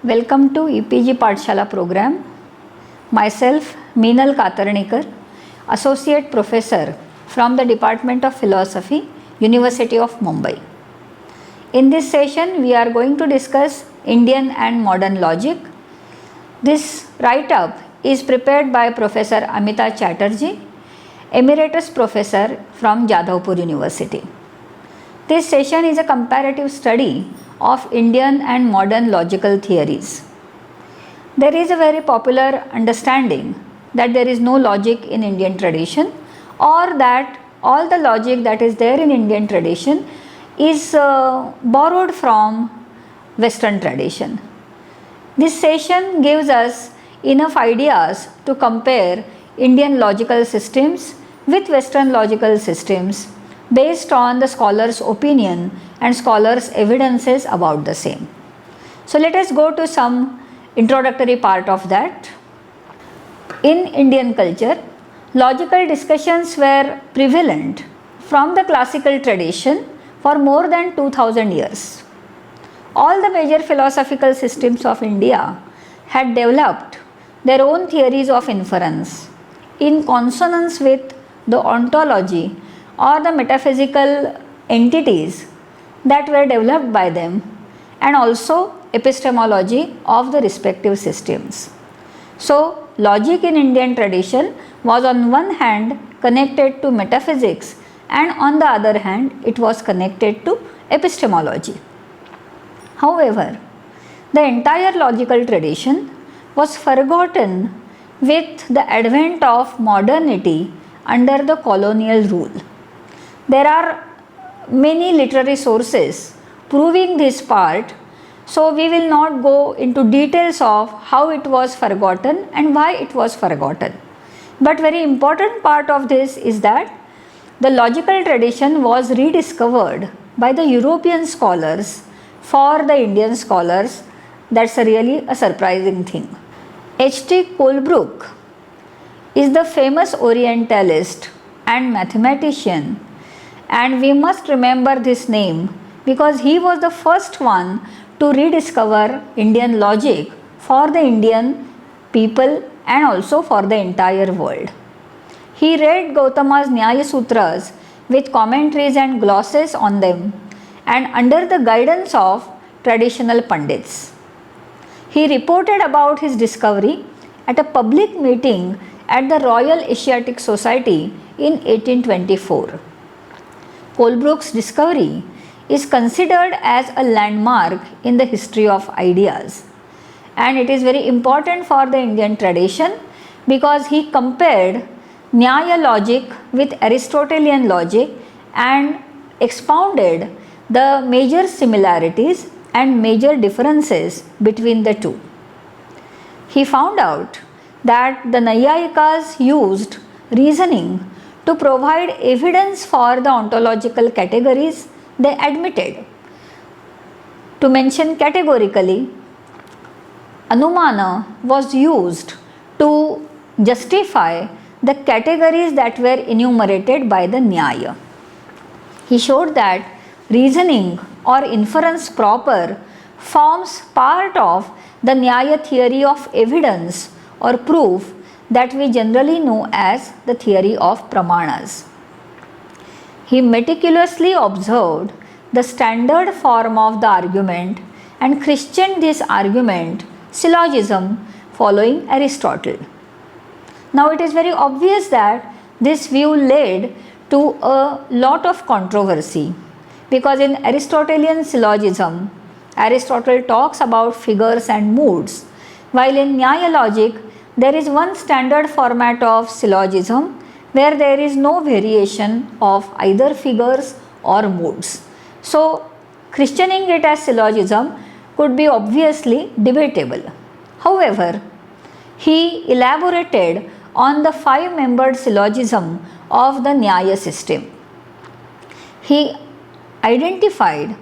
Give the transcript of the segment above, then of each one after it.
Welcome to EPG Pathshala program. Myself Meenal Katarnikar, Associate Professor from the Department of Philosophy, University of Mumbai. In this session we are going to discuss Indian and modern logic. This write-up is prepared by Professor Amita Chatterjee, Emeritus Professor from Jadavpur University. This session is a comparative study of Indian and modern logical theories. There is a very popular understanding that there is no logic in Indian tradition, or that all the logic that is there in Indian tradition is borrowed from Western tradition. This session gives us enough ideas to compare Indian logical systems with Western logical systems based on the scholar's opinion and scholars' evidences about the same. So let us go to some introductory part of that. In Indian culture, logical discussions were prevalent from the classical tradition for more than 2000 years. All the major philosophical systems of India had developed their own theories of inference in consonance with the ontology or the metaphysical entities that were developed by them, and also epistemology of the respective systems. So, logic in Indian tradition was on one hand connected to metaphysics, and on the other hand it was connected to epistemology. However, the entire logical tradition was forgotten with the advent of modernity under the colonial rule. There are many literary sources proving this part, so we will not go into details of how it was forgotten and why it was forgotten. But very important part of this is that the logical tradition was rediscovered by the European scholars for the Indian scholars. That's really a surprising thing. H.T. Colebrooke is the famous Orientalist and mathematician, and we must remember this name because he was the first one to rediscover Indian logic for the Indian people and also for the entire world. He read Gautama's Nyaya Sutras with commentaries and glosses on them, and under the guidance of traditional Pandits. He reported about his discovery at a public meeting at the Royal Asiatic Society in 1824. Colebrooke's discovery is considered as a landmark in the history of ideas, and it is very important for the Indian tradition because he compared Nyaya logic with Aristotelian logic and expounded the major similarities and major differences between the two. He found out that the Naiyayikas used reasoning to provide evidence for the ontological categories they admitted. To mention categorically, Anumana was used to justify the categories that were enumerated by the Nyaya. He showed that reasoning or inference proper forms part of the Nyaya theory of evidence or proof that we generally know as the theory of pramanas. He meticulously observed the standard form of the argument and christened this argument syllogism following Aristotle. Now it is very obvious that this view led to a lot of controversy because in Aristotelian syllogism, Aristotle talks about figures and moods, while in Nyaya logic there is one standard format of syllogism where there is no variation of either figures or moods. So, christening it as syllogism could be obviously debatable. However, he elaborated on the 5-membered syllogism of the Nyaya system. He identified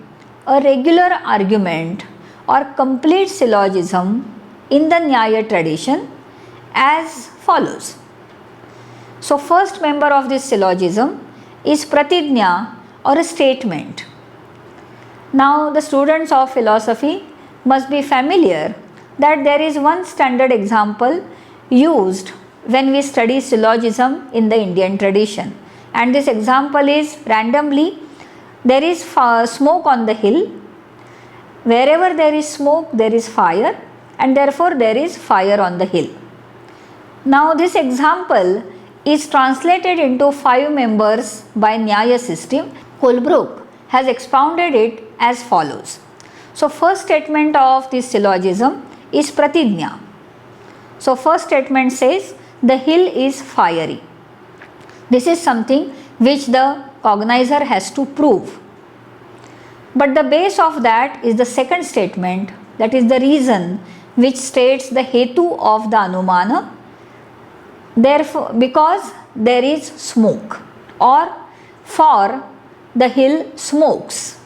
a regular argument or complete syllogism in the Nyaya tradition as follows. So, first member of this syllogism is pratidnya or a statement. Now, the students of philosophy must be familiar that there is one standard example used when we study syllogism in the Indian tradition, and this example is randomly there is smoke on the hill. Wherever there is smoke, there is fire, and therefore there is fire on the hill. Now this example is translated into 5 members by Nyaya system. Colebrooke has expounded it as follows. So first statement of this syllogism is pratidnya. So first statement says the hill is fiery. This is something which the cognizer has to prove. But the base of that is the second statement, that is the reason which states the hetu of the anumana. Therefore, because there is smoke, or for the hill smokes.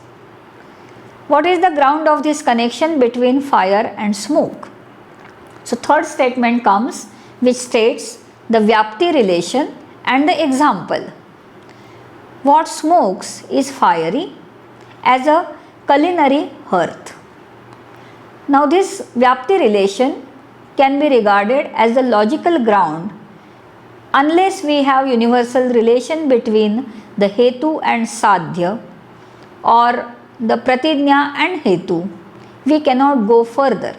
What is the ground of this connection between fire and smoke? So third statement comes which states the Vyapti relation and the example. What smokes is fiery as a culinary hearth. Now this Vyapti relation can be regarded as the logical ground unless we have universal relation between the hetu and sadhya, or the pratidnya and hetu. We cannot go further.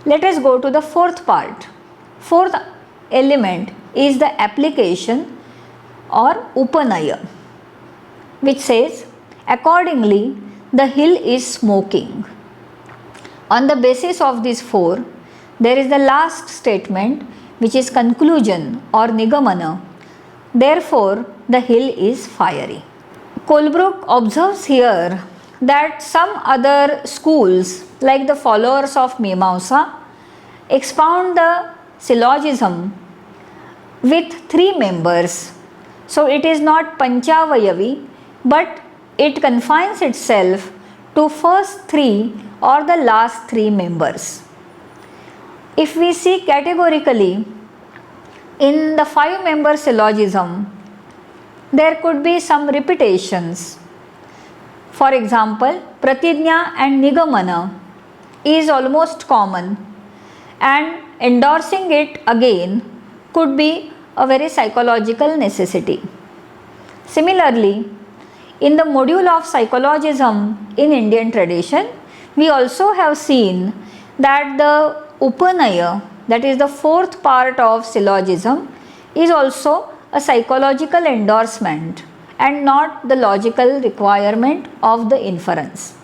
Let us go to the fourth part. Fourth element is the application or upanaya, which says accordingly the hill is smoking. On the basis of these 4, there is the last statement which is conclusion or nigamana. Therefore the hill is fiery. Colebrooke observes here that some other schools like the followers of Mimamsa expound the syllogism with 3 members. So it is not Panchavayavi, but it confines itself to first 3 or the last 3 members. If we see categorically, in the 5-member syllogism, there could be some repetitions. For example, pratidnya and nigamana is almost common, and endorsing it again could be a very psychological necessity. Similarly, in the module of psychologism in Indian tradition, we also have seen that the upanaya, that is the 4th part of syllogism, is also a psychological endorsement and not the logical requirement of the inference.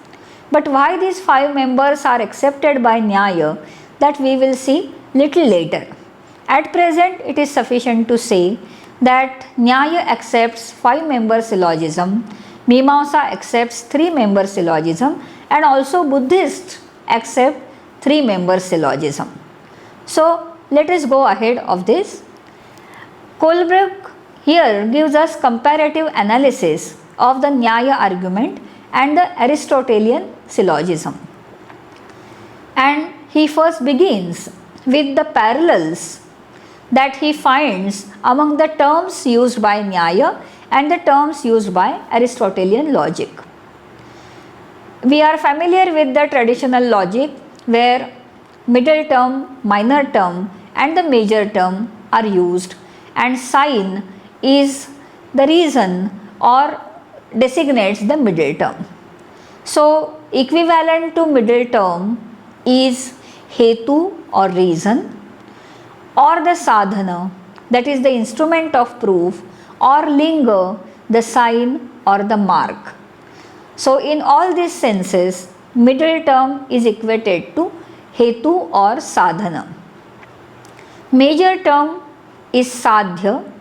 But why these 5 members are accepted by Nyaya, that we will see little later. At present, it is sufficient to say that Nyaya accepts 5-member syllogism, Mimamsa accepts 3-member syllogism, and also Buddhists accept 3-member syllogism. So let us go ahead of this. Colebrooke here gives us comparative analysis of the Nyaya argument and the Aristotelian syllogism. And he first begins with the parallels that he finds among the terms used by Nyaya and the terms used by Aristotelian logic. We are familiar with the traditional logic where middle term, minor term and the major term are used, and sign is the reason or designates the middle term. So equivalent to middle term is hetu or reason, or the sadhana, that is the instrument of proof, or linga, the sign or the mark. So in all these senses, middle term is equated to hetu or sadhana. Major term is sadhya,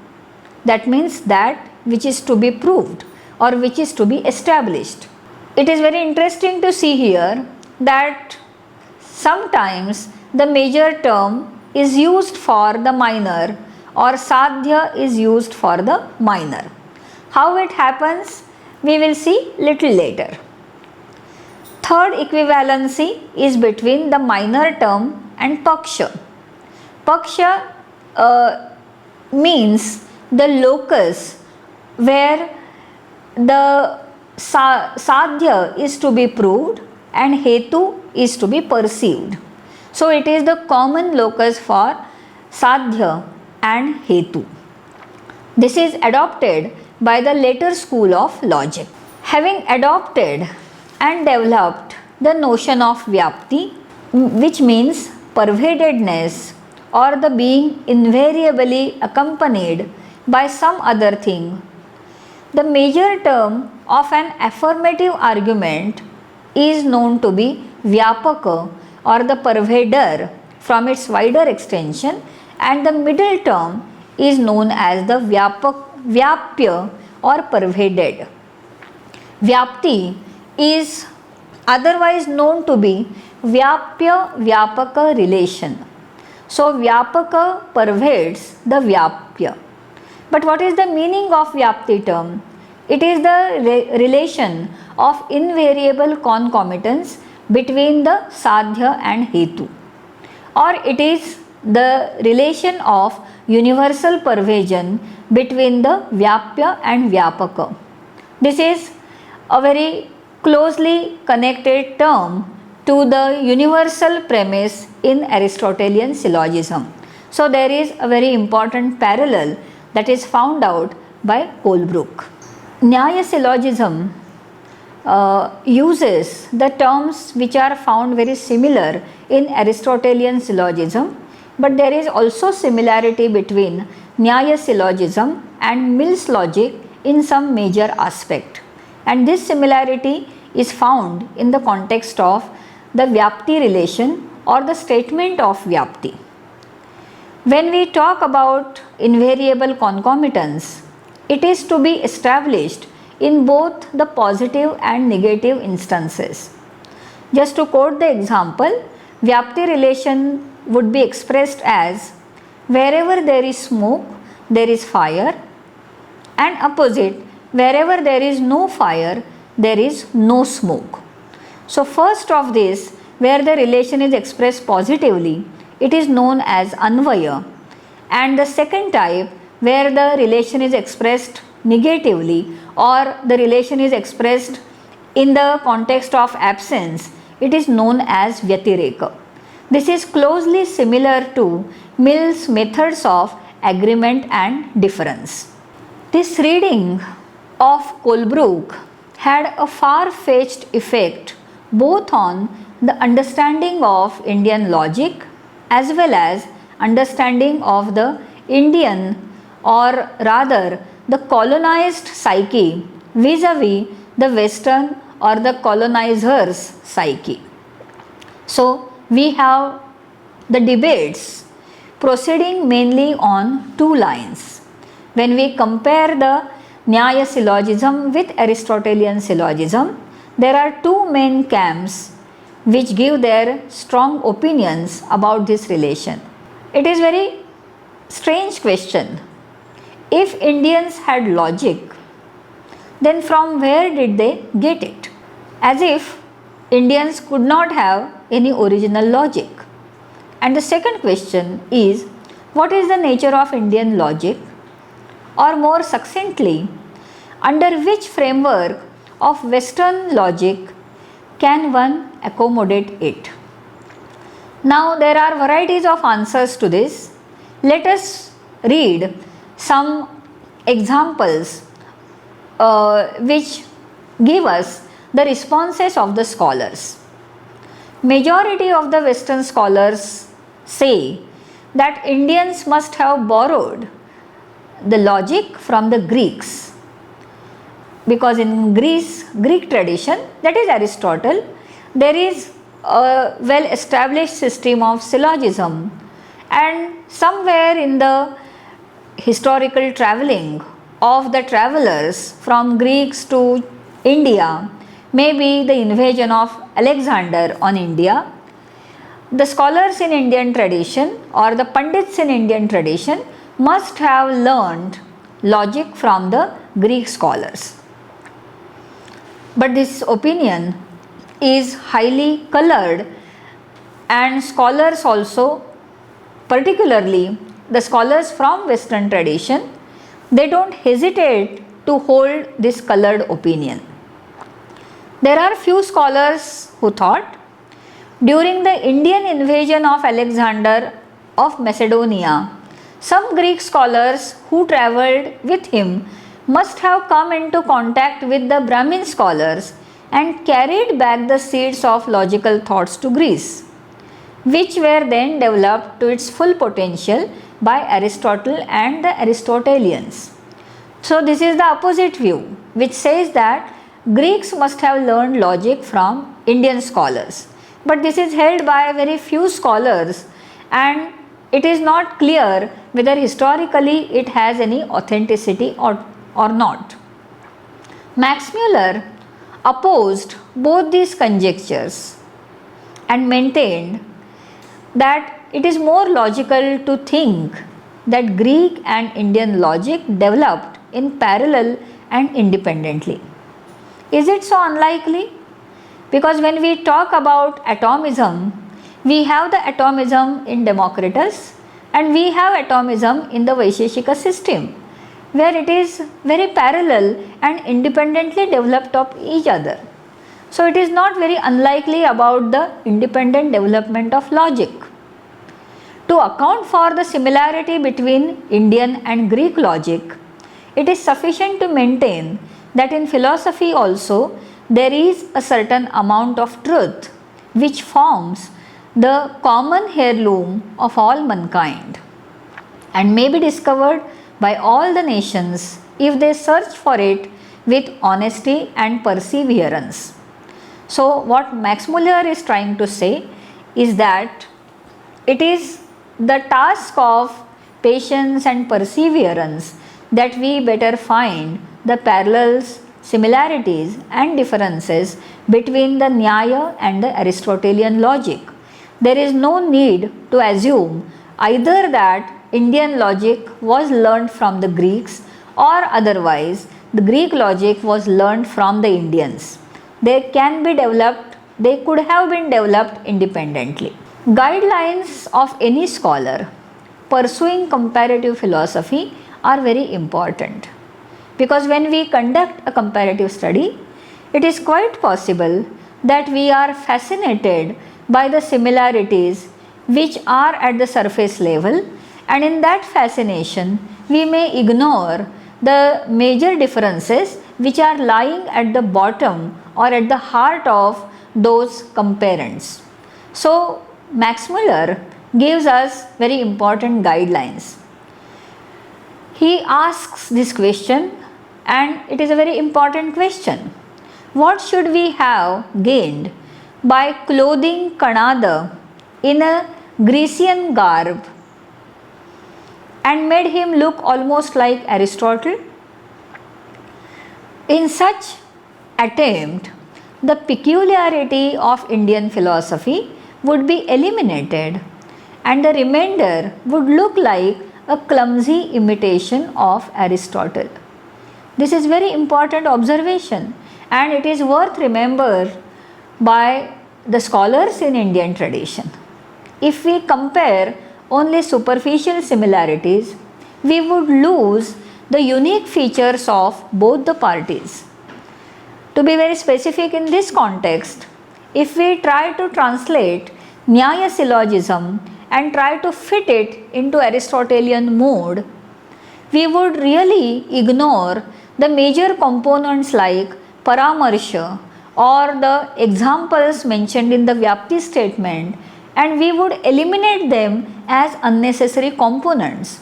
that means that which is to be proved or which is to be established. It is very interesting to see here that sometimes the major term is used for the minor or sadhya is used for the minor. How it happens, we will see little later. Third equivalency is between the minor term and paksha. Paksha means the locus where the sadhya is to be proved and hetu is to be perceived. So it is the common locus for sadhya and hetu. This is adopted by the later school of logic. Having adopted and developed the notion of vyapti, which means pervadedness or the being invariably accompanied by some other thing, the major term of an affirmative argument is known to be vyapaka or the pervader from its wider extension, and the middle term is known as the vyapya or pervaded. Vyapti is otherwise known to be vyapya vyapaka relation. So vyapaka pervades the vyapya. But what is the meaning of vyapti term? It is the relation of invariable concomitance between the sadhya and hetu, or it is the relation of universal pervasion between the vyapya and vyapaka. This is a very closely connected term to the universal premise in Aristotelian syllogism. So there is a very important parallel that is found out by Colebrooke. Nyaya syllogism uses the terms which are found very similar in Aristotelian syllogism, but there is also similarity between Nyaya syllogism and Mill's logic in some major aspect, and this similarity is found in the context of the vyapti relation or the statement of vyapti. When we talk about invariable concomitance, it is to be established in both the positive and negative instances. Just to quote the example, vyapti relation would be expressed as wherever there is smoke, there is fire, and opposite, wherever there is no fire, there is no smoke. So first of this, where the relation is expressed positively, it is known as anvaya, and the second type, where the relation is expressed negatively or the relation is expressed in the context of absence, it is known as vyatireka. This is closely similar to Mill's methods of agreement and difference. This reading of Colebrooke had a far-fetched effect both on the understanding of Indian logic as well as understanding of the Indian, or rather the colonized psyche vis-a-vis the Western or the colonizer's psyche. So we have the debates proceeding mainly on two lines. When we compare the Nyaya syllogism with Aristotelian syllogism, there are two main camps which give their strong opinions about this relation. It is very strange question. If Indians had logic, then from where did they get it? As if Indians could not have any original logic. And the second question is, what is the nature of Indian logic? Or more succinctly, under which framework of Western logic can one accommodate it? Now there are varieties of answers to this. Let us read some examples which give us the responses of the scholars. Majority of the Western scholars say that Indians must have borrowed the logic from the Greeks, because in Greek tradition, that is Aristotle, there is a well established system of syllogism, and somewhere in the historical travelling of the travelers from Greeks to India, maybe the invasion of Alexander on India, the scholars in Indian tradition or the Pandits in Indian tradition must have learned logic from the Greek scholars. But this opinion is highly colored, and scholars also, particularly the scholars from Western tradition, they don't hesitate to hold this colored opinion. There are few scholars who thought during the Indian invasion of Alexander of Macedonia, some Greek scholars who travelled with him must have come into contact with the Brahmin scholars and carried back the seeds of logical thoughts to Greece, which were then developed to its full potential by Aristotle and the Aristotelians. So this is the opposite view, which says that Greeks must have learned logic from Indian scholars. But this is held by very few scholars, and it is not clear whether historically it has any authenticity or not. Max Muller opposed both these conjectures and maintained that it is more logical to think that Greek and Indian logic developed in parallel and independently. Is it so unlikely? Because when we talk about atomism, we have the atomism in Democritus and we have atomism in the Vaisheshika system, where it is very parallel and independently developed of each other. So it is not very unlikely about the independent development of logic. To account for the similarity between Indian and Greek logic, it is sufficient to maintain that in philosophy also there is a certain amount of truth which forms the common heirloom of all mankind and may be discovered by all the nations if they search for it with honesty and perseverance. So what Max Muller is trying to say is that it is the task of patience and perseverance that we better find the parallels, similarities and differences between the Nyaya and the Aristotelian logic. There is no need to assume either that Indian logic was learned from the Greeks or otherwise the Greek logic was learned from the Indians. They can be developed, they could have been developed independently. Guidelines of any scholar pursuing comparative philosophy are very important, because when we conduct a comparative study, it is quite possible that we are fascinated by the similarities which are at the surface level, and in that fascination we may ignore the major differences which are lying at the bottom or at the heart of those comparants. So Max Muller gives us very important guidelines. He asks this question, and it is a very important question. What should we have gained by clothing Kanada in a Grecian garb and made him look almost like Aristotle? In such attempt, the peculiarity of Indian philosophy would be eliminated and the remainder would look like a clumsy imitation of Aristotle. This is very important observation, and it is worth remembered by the scholars in Indian tradition. If we compare only superficial similarities, we would lose the unique features of both the parties. To be very specific in this context, if we try to translate Nyaya syllogism and try to fit it into Aristotelian mode, we would really ignore the major components like Paramersha or the examples mentioned in the Vyapti statement, and we would eliminate them as unnecessary components.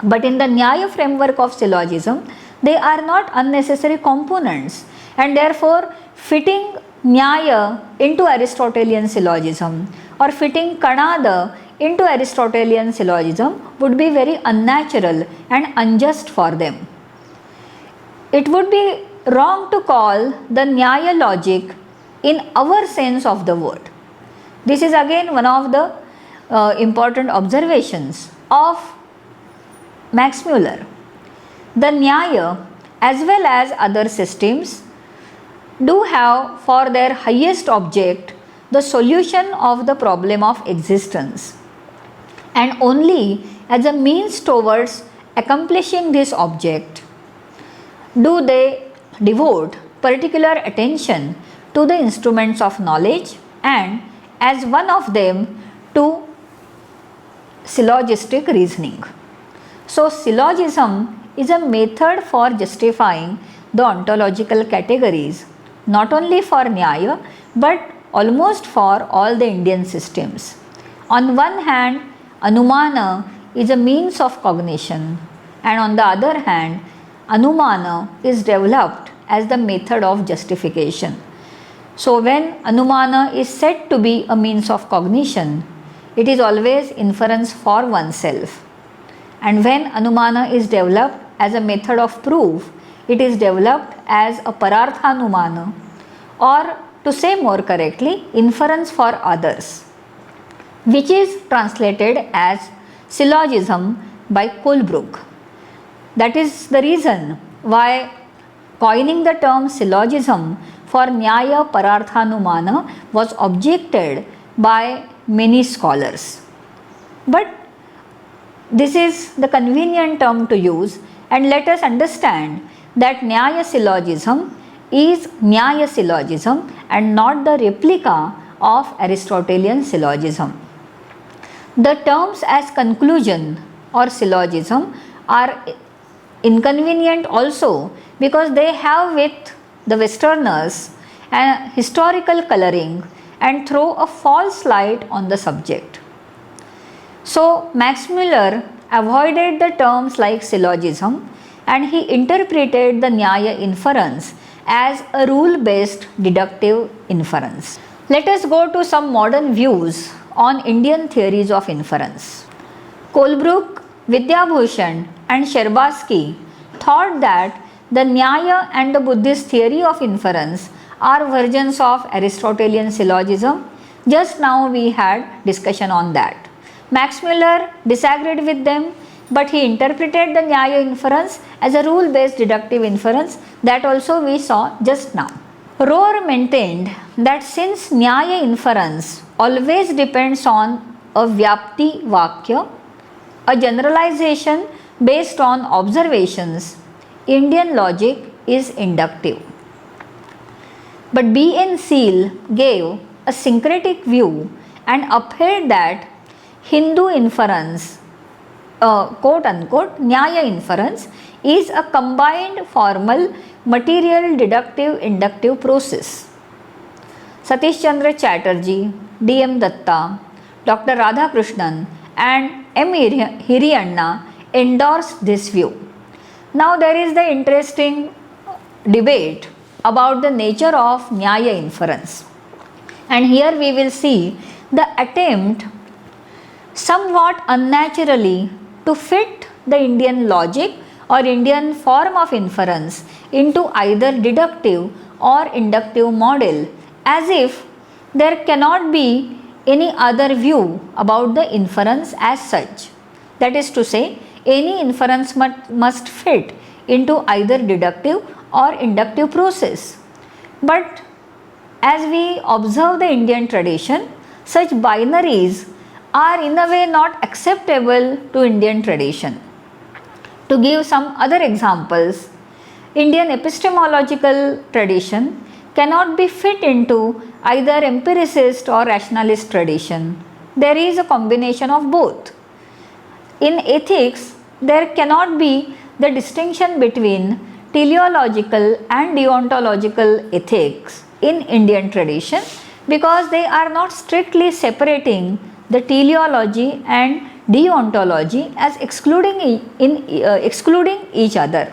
But in the Nyaya framework of syllogism, they are not unnecessary components, and therefore fitting Nyaya into Aristotelian syllogism or fitting Kanada into Aristotelian syllogism would be very unnatural and unjust for them. It would be wrong to call the Nyaya logic in our sense of the word. This is again one of the important observations of Max Muller. The Nyaya as well as other systems do have for their highest object the solution of the problem of existence, and only as a means towards accomplishing this object do they devote particular attention to the instruments of knowledge, and as one of them to syllogistic reasoning. So syllogism is a method for justifying the ontological categories, not only for Nyaya but almost for all the Indian systems. On one hand, Anumana is a means of cognition, and on the other hand, Anumana is developed as the method of justification. So when Anumana is said to be a means of cognition, it is always inference for oneself. And when Anumana is developed as a method of proof, it is developed as a Pararthanumana, or to say more correctly, inference for others, which is translated as syllogism by Colebrooke. That is the reason why coining the term syllogism for Nyaya Pararthanumana was objected by many scholars. But this is the convenient term to use, and let us understand that Nyaya syllogism is Nyaya syllogism and not the replica of Aristotelian syllogism. The terms as conclusion or syllogism are inconvenient also because they have with the Westerners an historical coloring and throw a false light on the subject. So Max Müller avoided the terms like syllogism and he interpreted the Nyaya inference as a rule-based deductive inference. Let us go to some modern views on Indian theories of inference. Colebrooke, Vidyabhushan and Sherbatsky thought that the Nyaya and the Buddhist theory of inference are versions of Aristotelian syllogism. Just now we had discussion on that. Max Müller disagreed with them, but he interpreted the Nyaya inference as a rule-based deductive inference. That also we saw just now. Rohr maintained that since Nyaya inference always depends on a Vyapti Vakya, a generalization based on observations, Indian logic is inductive. But B.N. Seal gave a syncretic view and upheld that Hindu inference, quote unquote, Nyaya inference is a combined formal material deductive inductive process. Satish Chandra Chatterjee, D.M. Datta, Dr. Radhakrishnan and M. Hiriyanna endorsed this view. Now there is the interesting debate about the nature of Nyaya inference, and here we will see the attempt somewhat unnaturally to fit the Indian logic or Indian form of inference into either deductive or inductive model, as if there cannot be any other view about the inference as such. That is to say, any inference must fit into either deductive or inductive process. But as we observe the Indian tradition, such binaries are in a way not acceptable to Indian tradition. To give some other examples, Indian epistemological tradition cannot be fit into either empiricist or rationalist tradition. There is a combination of both. In ethics, there cannot be the distinction between teleological and deontological ethics in Indian tradition because they are not strictly separating the teleology and deontology as excluding each other.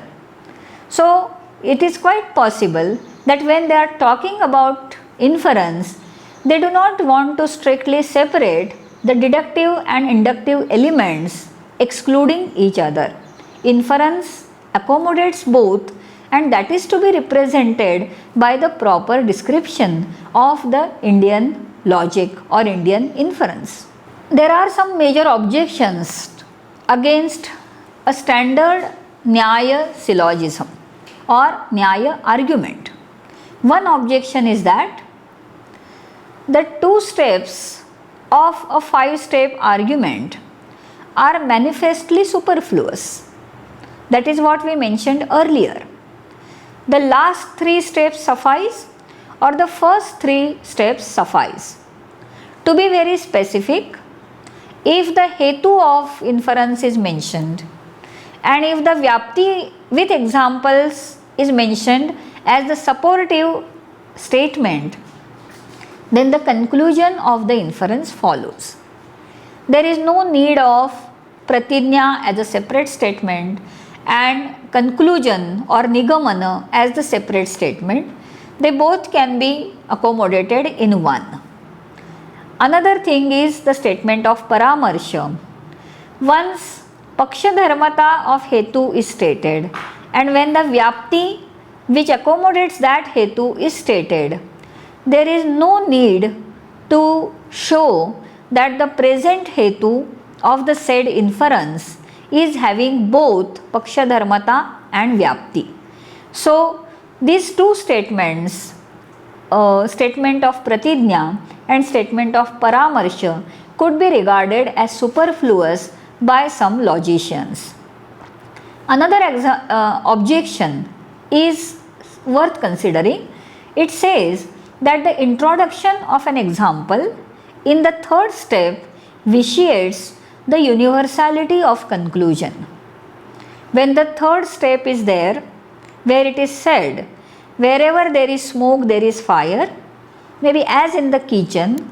So it is quite possible that when they are talking about inference, they do not want to strictly separate the deductive and inductive elements excluding each other. Inference accommodates both, and that is to be represented by the proper description of the Indian logic or Indian inference. There are some major objections against a standard Nyaya syllogism or Nyaya argument. One objection is that the 2 steps of a 5-step argument are manifestly superfluous. That is what we mentioned earlier. The last 3 steps suffice, or the first three steps suffice. To be very specific, if the hetu of inference is mentioned and if the vyapti with examples is mentioned as the supportive statement, then the conclusion of the inference follows. There is no need of pratijna as a separate statement and conclusion or nigamana as the separate statement. They both can be accommodated in one. Another thing is the statement of paramarsha. Once paksha-dharmata of hetu is stated and when the vyapti which accommodates that hetu is stated, there is no need to show that the present hetu of the said inference is having both paksha-dharmata and vyapti. So, these two statements, statement of pratijna and statement of paramarsha, could be regarded as superfluous by some logicians. Another objection is worth considering. It says that the introduction of an example in the third step vitiates the universality of conclusion. When the third step is there, where it is said, wherever there is smoke, there is fire, maybe as in the kitchen,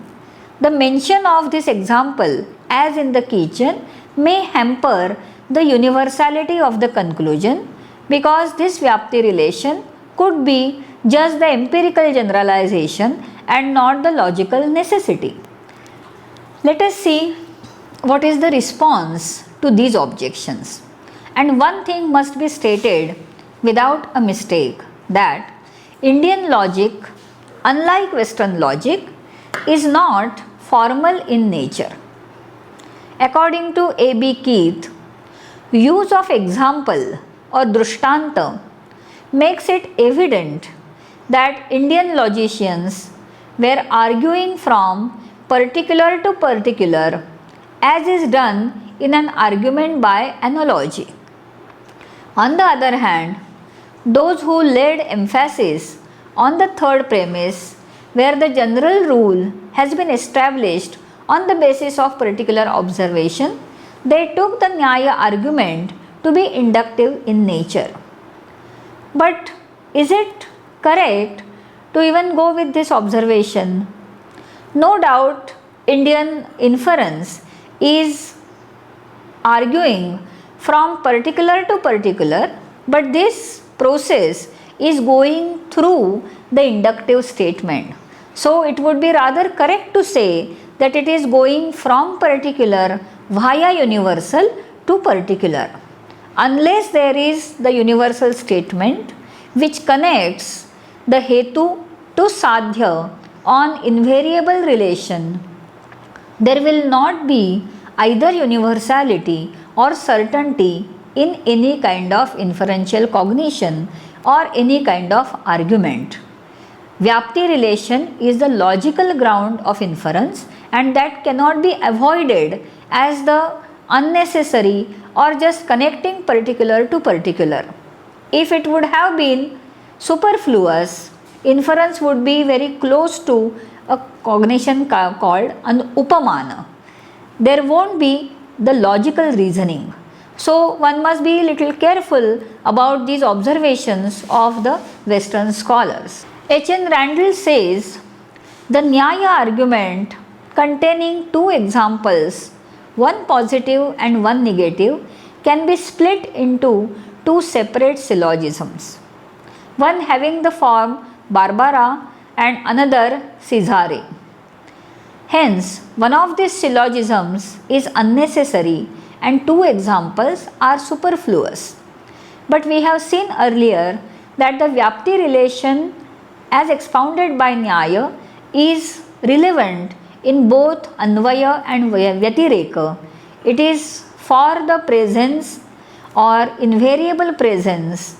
the mention of this example as in the kitchen may hamper the universality of the conclusion, because this vyapti relation could be just the empirical generalization and not the logical necessity. Let us see what is the response to these objections. And one thing must be stated without a mistake, that Indian logic, unlike Western logic, is not formal in nature. According to A.B. Keith, use of example or drishtanta makes it evident that Indian logicians were arguing from particular to particular, as is done in an argument by analogy. On the other hand, those who laid emphasis on the third premise, where the general rule has been established on the basis of particular observation, they took the Nyaya argument to be inductive in nature. But is it correct to even go with this observation? No doubt, Indian inference is arguing from particular to particular, but this process is going through the inductive statement. So, it would be rather correct to say that it is going from particular via universal to particular, unless there is the universal statement which connects the hetu to sadhya on invariable relation. There will not be either universality or certainty in any kind of inferential cognition or any kind of argument. Vyapti relation is the logical ground of inference, and that cannot be avoided as the unnecessary or just connecting particular to particular. If it would have been superfluous, inference would be very close to a cognition called an upamana. There won't be the logical reasoning. So, one must be little careful about these observations of the Western scholars. H.N. Randall says, the Nyaya argument containing two examples, one positive and one negative, can be split into two separate syllogisms, one having the form Barbara and another Caesare. Hence, one of these syllogisms is unnecessary and two examples are superfluous. But we have seen earlier that the Vyapti relation as expounded by Nyaya is relevant in both Anvaya and Vyatireka. It is for the presence or invariable presence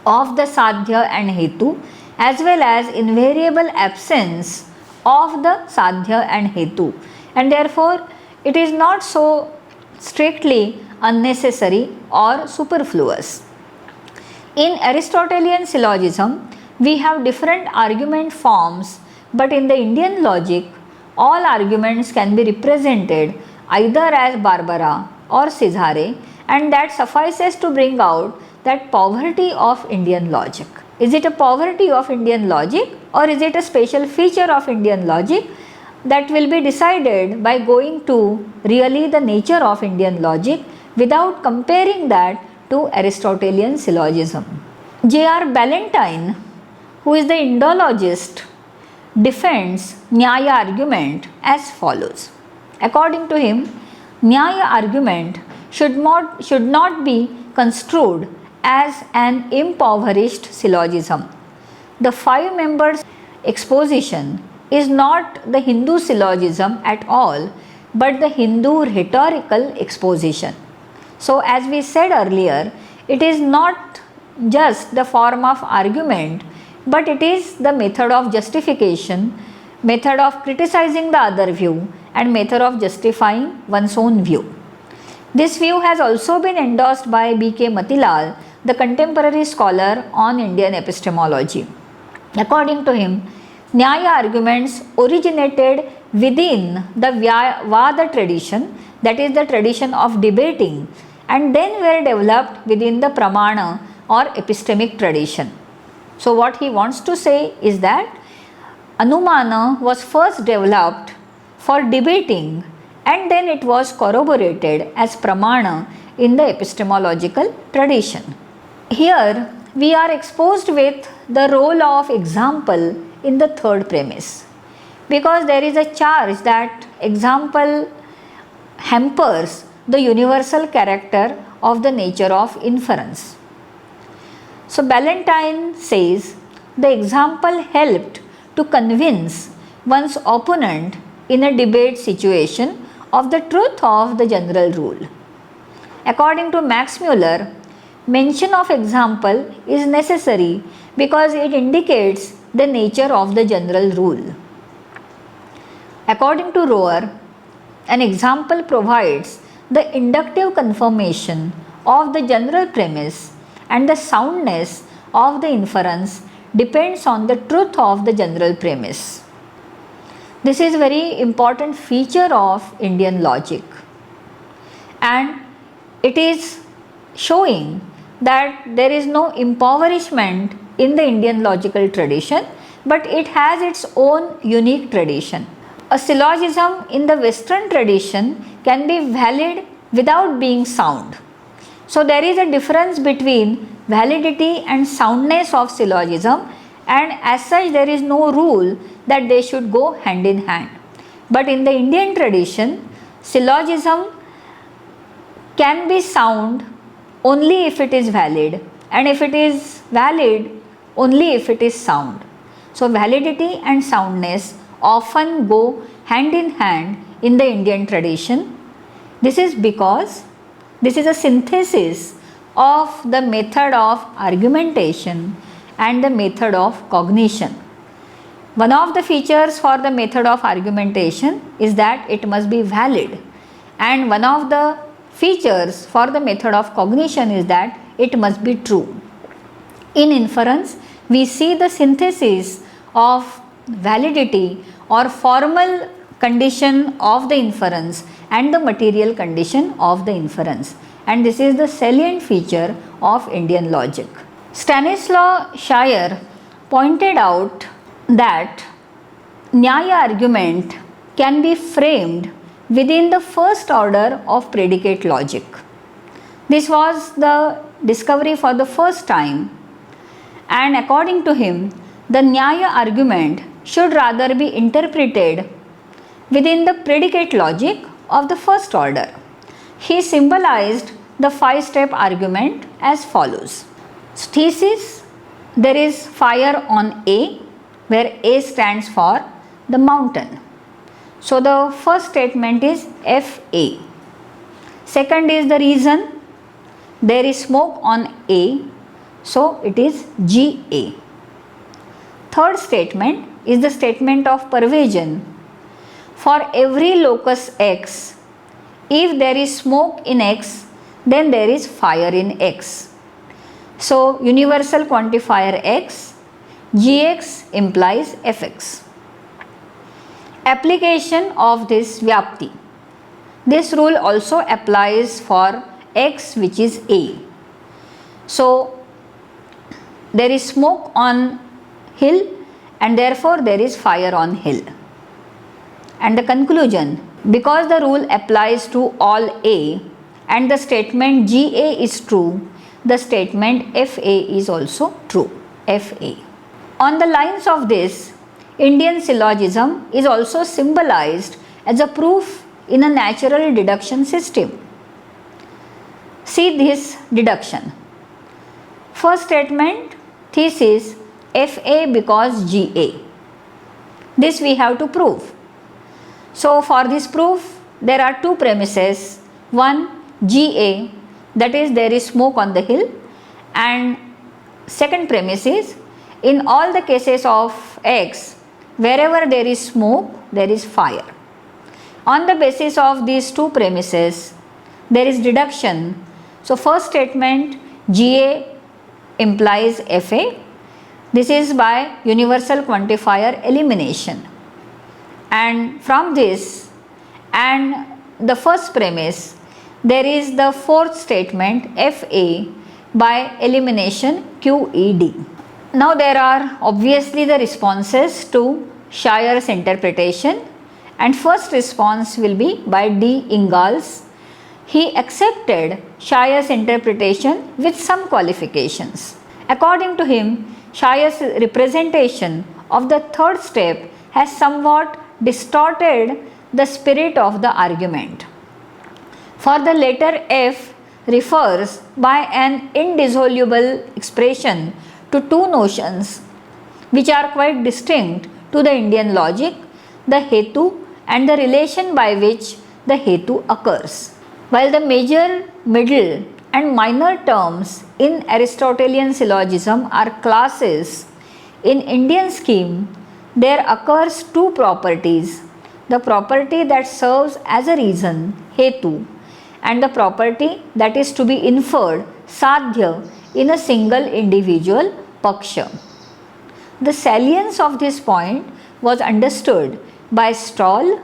of the Sadhya and Hetu, as well as invariable absence of the Sadhya and Hetu, and therefore it is not so strictly unnecessary or superfluous. In Aristotelian syllogism, we have different argument forms, but in the Indian logic, all arguments can be represented either as Barbara or Cesare, and that suffices to bring out that poverty of Indian logic. Is it a poverty of Indian logic, or is it a special feature of Indian logic? That will be decided by going to really the nature of Indian logic without comparing that to Aristotelian syllogism. J.R. Ballantyne, who is the Indologist, defends Nyaya argument as follows. According to him, Nyaya argument should not be construed as an impoverished syllogism. The 5 members exposition is not the Hindu syllogism at all, but the Hindu rhetorical exposition. So as we said earlier, it is not just the form of argument, but it is the method of justification, method of criticizing the other view, and method of justifying one's own view. This view has also been endorsed by B.K. Matilal, the contemporary scholar on Indian epistemology. According to him, Nyaya arguments originated within the Vada tradition, that is the tradition of debating, and then were developed within the Pramana or epistemic tradition. So what he wants to say is that Anumana was first developed for debating, and then it was corroborated as Pramana in the epistemological tradition. Here we are exposed with the role of example in the third premise, because there is a charge that example hampers the universal character of the nature of inference. So Ballantyne says the example helped to convince one's opponent in a debate situation of the truth of the general rule. According to Max Muller, mention of example is necessary because it indicates the nature of the general rule. According to Rohr, an example provides the inductive confirmation of the general premise, and the soundness of the inference depends on the truth of the general premise. This is a very important feature of Indian logic, and it is showing that there is no impoverishment in the Indian logical tradition, but it has its own unique tradition. A syllogism in the Western tradition can be valid without being sound. So there is a difference between validity and soundness of syllogism, and as such there is no rule that they should go hand in hand. But in the Indian tradition, syllogism can be sound only if it is valid, and if it is valid only if it is sound. So validity and soundness often go hand in hand in the Indian tradition. This is because this is a synthesis of the method of argumentation and the method of cognition. One of the features for the method of argumentation is that it must be valid, and one of the features for the method of cognition is that it must be true. In inference, we see the synthesis of validity or formal condition of the inference and the material condition of the inference, and this is the salient feature of Indian logic. Stanislaw Schayer pointed out that Nyaya argument can be framed within the first order of predicate logic. This was the discovery for the first time, and according to him, the Nyaya argument should rather be interpreted within the predicate logic of the first order. He symbolized the 5-step argument as follows. Thesis: there is fire on A, where A stands for the mountain. So the first statement is FA. Second is the reason: there is smoke on A, so it is GA. Third statement is the statement of pervasion. For every locus X, if there is smoke in X, then there is fire in X. So universal quantifier X Gx implies Fx. Application of this Vyapti. This rule also applies for x, which is A. So there is smoke on hill and therefore there is fire on hill. And the conclusion, because the rule applies to all A and the statement GA is true, the statement FA is also true. FA. On the lines of this, Indian syllogism is also symbolized as a proof in a natural deduction system. See this deduction. First statement, thesis FA because GA. This we have to prove. So for this proof, there are two premises. One, GA, that is there is smoke on the hill, and second premise is in all the cases of X, wherever there is smoke, there is fire. On the basis of these two premises, there is deduction. So first statement, GA implies FA. This is by universal quantifier elimination. And from this and the first premise, there is the fourth statement FA by elimination QED. Now there are obviously the responses to Shire's interpretation, and first response will be by D. Ingalls. He accepted Shire's interpretation with some qualifications. According to him, Shire's representation of the third step has somewhat distorted the spirit of the argument. For the letter F refers by an indissoluble expression to two notions which are quite distinct to the Indian logic, the hetu and the relation by which the hetu occurs. While the major, middle and minor terms in Aristotelian syllogism are classes, in Indian scheme there occurs two properties, the property that serves as a reason, hetu, and the property that is to be inferred, sadhya, in a single individual, paksha. The salience of this point was understood by Stoll,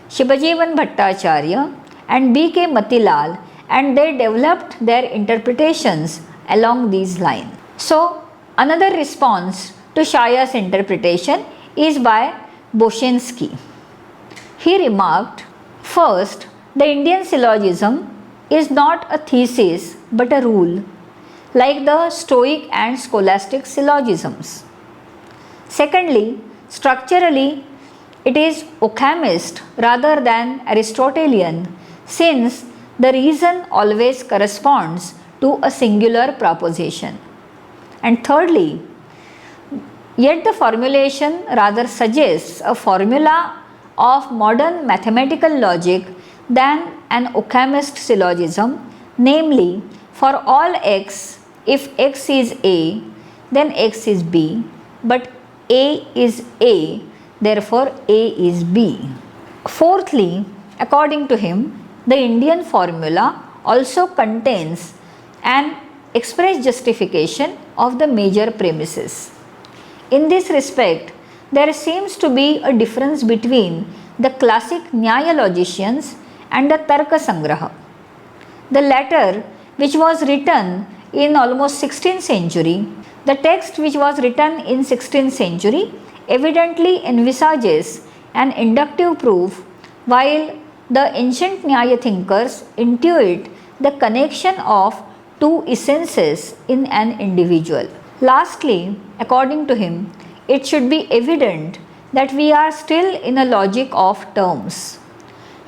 Shibajivan Bhattacharya and B.K. Matilal, and they developed their interpretations along these lines. So, another response to Shire's interpretation is by Boshinsky. He remarked, first, the Indian syllogism is not a thesis but a rule, like the Stoic and Scholastic syllogisms. Secondly, structurally, it is Occamist rather than Aristotelian, since the reason always corresponds to a singular proposition. And thirdly, yet the formulation rather suggests a formula of modern mathematical logic than an Occamist syllogism, namely, for all x, if x is A, then x is B, but A is A, therefore A is B. Fourthly, according to him, the Indian formula also contains an express justification of the major premises. In this respect, there seems to be a difference between the classic Nyaya logicians and the Tarka Sangraha. The latter, which was written in almost 16th century, the text which was written in 16th century evidently envisages an inductive proof, while the ancient Nyaya thinkers intuit the connection of two essences in an individual. Lastly, according to him, it should be evident that we are still in a logic of terms.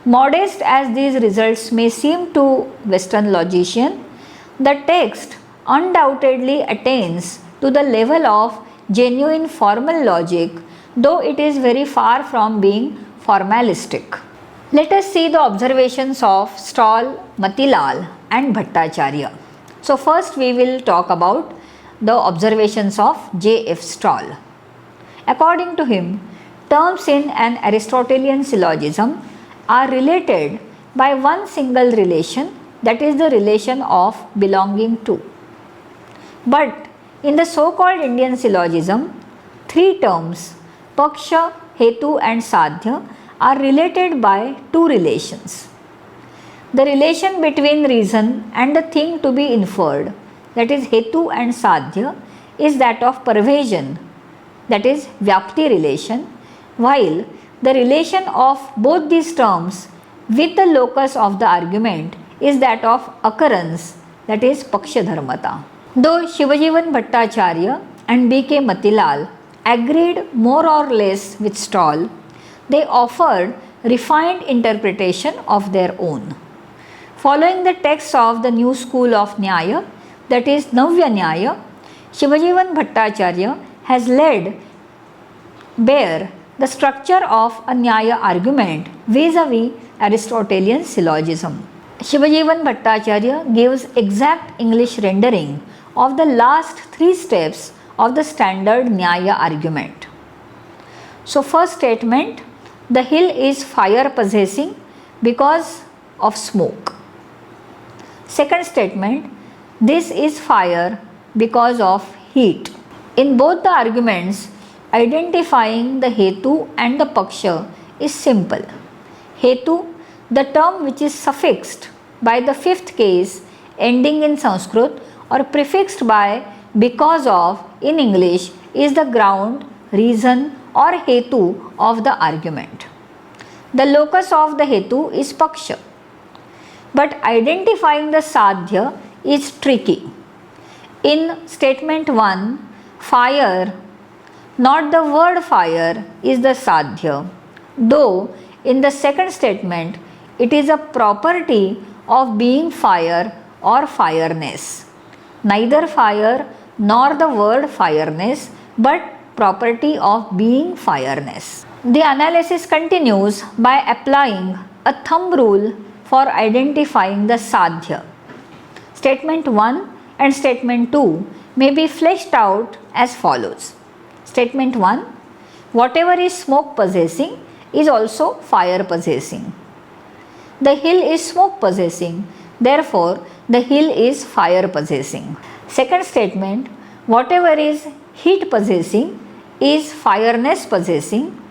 Modest as these results may seem to Western logician, the text undoubtedly attains to the level of genuine formal logic, though it is very far from being formalistic. Let us see the observations of Stoll, Matilal and Bhattacharya. So first we will talk about the observations of J.F. Stoll. According to him, terms in an Aristotelian syllogism are related by one single relation, that is the relation of belonging to. But in the so-called Indian syllogism, three terms, Paksha, Hetu and Sadhya, are related by two relations. The relation between reason and the thing to be inferred, that is Hetu and Sadhya, is that of pervasion, that is Vyapti relation, while the relation of both these terms with the locus of the argument is that of occurrence, that is Pakshadharmata. Though Shivajivan Bhattacharya and B.K. Matilal agreed more or less with Stoll, they offered refined interpretation of their own. Following the text of the new school of Nyaya, that is Navya Nyaya, Shivajivan Bhattacharya has laid bare the structure of a Nyaya argument vis-a-vis Aristotelian syllogism. Shivajivan Bhattacharya gives exact English rendering of the last three steps of the standard Nyaya argument. So, first statement, the hill is fire possessing because of smoke. Second statement, this is fire because of heat. In both the arguments, identifying the Hetu and the Paksha is simple. Hetu, the term which is suffixed by the fifth case ending in Sanskrit or prefixed by because of in English, is the ground, reason or Hetu of the argument. The locus of the Hetu is Paksha. But identifying the Sadhya is tricky. In statement 1, fire, not the word fire, is the Sadhya, though in the second statement it is a property of being fire or fireness. Neither fire nor the word fireness, but property of being fireness. The analysis continues by applying a thumb rule for identifying the Sadhya. Statement 1 and statement 2 may be fleshed out as follows. Statement 1, whatever is smoke possessing is also fire possessing. The hill is smoke possessing, therefore the hill is fire possessing. Second statement, whatever is heat possessing is fireness possessing.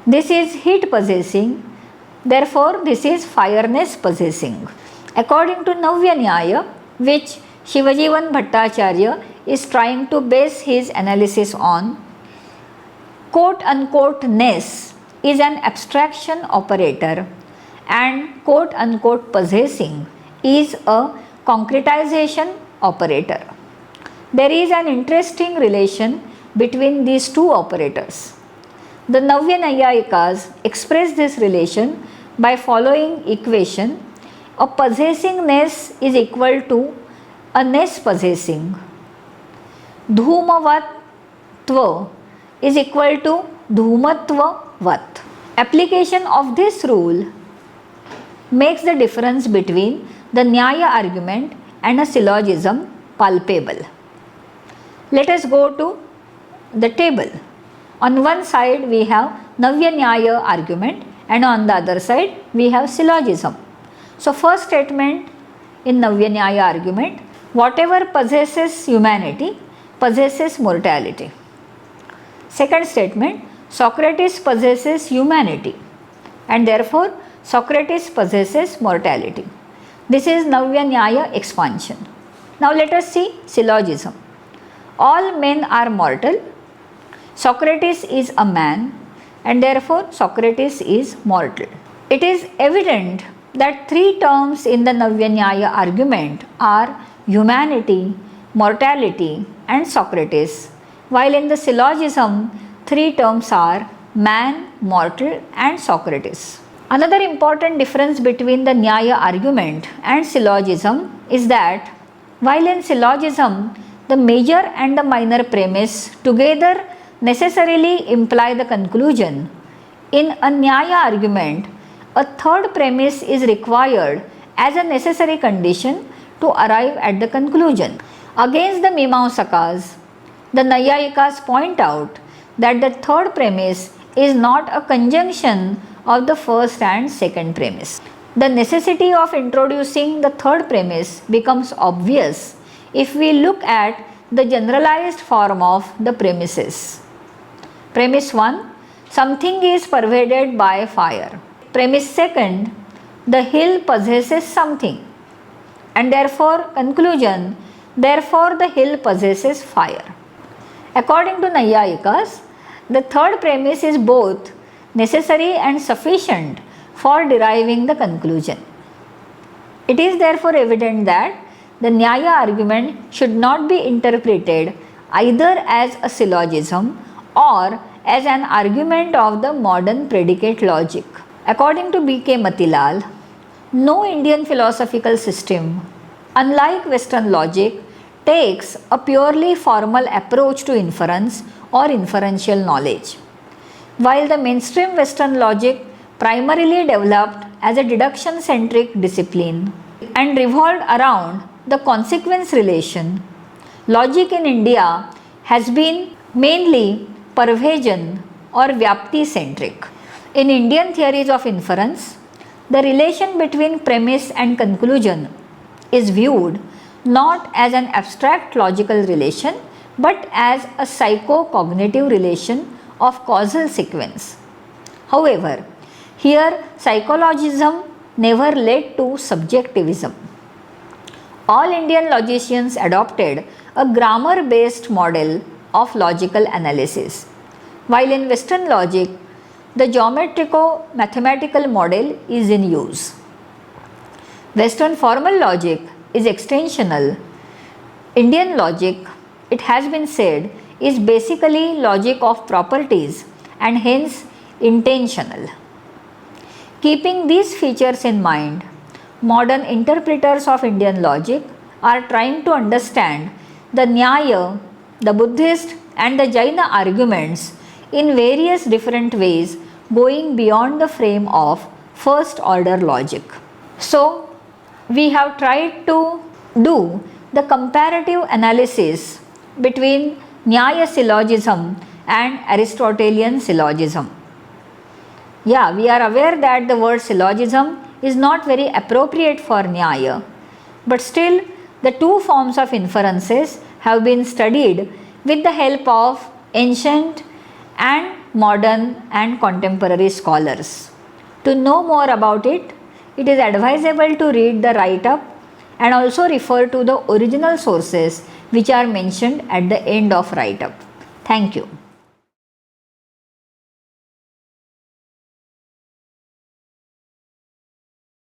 This is heat possessing, therefore this is fireness possessing. According to Navya Nyaya, which Shivajivan Bhattacharya is trying to base his analysis on, quote unquote ness is an abstraction operator and quote unquote possessing is a concretization operator. There is an interesting relation between these two operators. The Navya Naiyayikas express this relation by following equation: a possessingness is equal to a ness possessing. Dhumavatva is equal to dhumatva vat. Application of this rule makes the difference between the Nyaya argument and a syllogism palpable. Let us go to the table. On one side we have Navya Nyaya argument and on the other side we have syllogism. So first statement in Navya Nyaya argument, whatever possesses humanity possesses mortality. Second statement, Socrates possesses humanity and therefore Socrates possesses mortality. This is Navya Nyaya expansion. Now let us see syllogism. All men are mortal. Socrates is a man and therefore Socrates is mortal. It is evident that three terms in the Navya Nyaya argument are humanity, mortality and Socrates, while in the syllogism three terms are man, mortal and Socrates. Another important difference between the Nyaya argument and syllogism is that while in syllogism the major and the minor premise together necessarily imply the conclusion, in a Nyaya argument a third premise is required as a necessary condition to arrive at the conclusion. Against the Mimamsakas, the Naiyayikas point out that the third premise is not a conjunction of the first and second premise. The necessity of introducing the third premise becomes obvious if we look at the generalized form of the premises. Premise 1, something is pervaded by fire. Premise 2, the hill possesses something. And therefore, conclusion, therefore the hill possesses fire. According to Naiyayikas, the third premise is both necessary and sufficient for deriving the conclusion. It is therefore evident that the Nyaya argument should not be interpreted either as a syllogism or as an argument of the modern predicate logic. According to B.K. Matilal, no Indian philosophical system, unlike Western logic, takes a purely formal approach to inference or inferential knowledge. While the mainstream Western logic primarily developed as a deduction-centric discipline and revolved around the consequence relation, logic in India has been mainly pervasion or vyapti-centric. In Indian theories of inference, the relation between premise and conclusion is viewed not as an abstract logical relation but as a psycho-cognitive relation of causal sequence. However, here psychologism never led to subjectivism. All Indian logicians adopted a grammar-based model of logical analysis, while in Western logic, the geometrico-mathematical model is in use. Western formal logic is extensional. Indian logic, it has been said, is basically logic of properties and hence intentional. Keeping these features in mind, modern interpreters of Indian logic are trying to understand the Nyaya, the Buddhist and the Jaina arguments in various different ways going beyond the frame of first order logic. So, we have tried to do the comparative analysis between Nyaya syllogism and Aristotelian syllogism. Yeah, we are aware that the word syllogism is not very appropriate for Nyaya, but still the two forms of inferences have been studied with the help of ancient and modern and contemporary scholars. To know more about it, it is advisable to read the write-up and also refer to the original sources which are mentioned at the end of write-up. Thank you.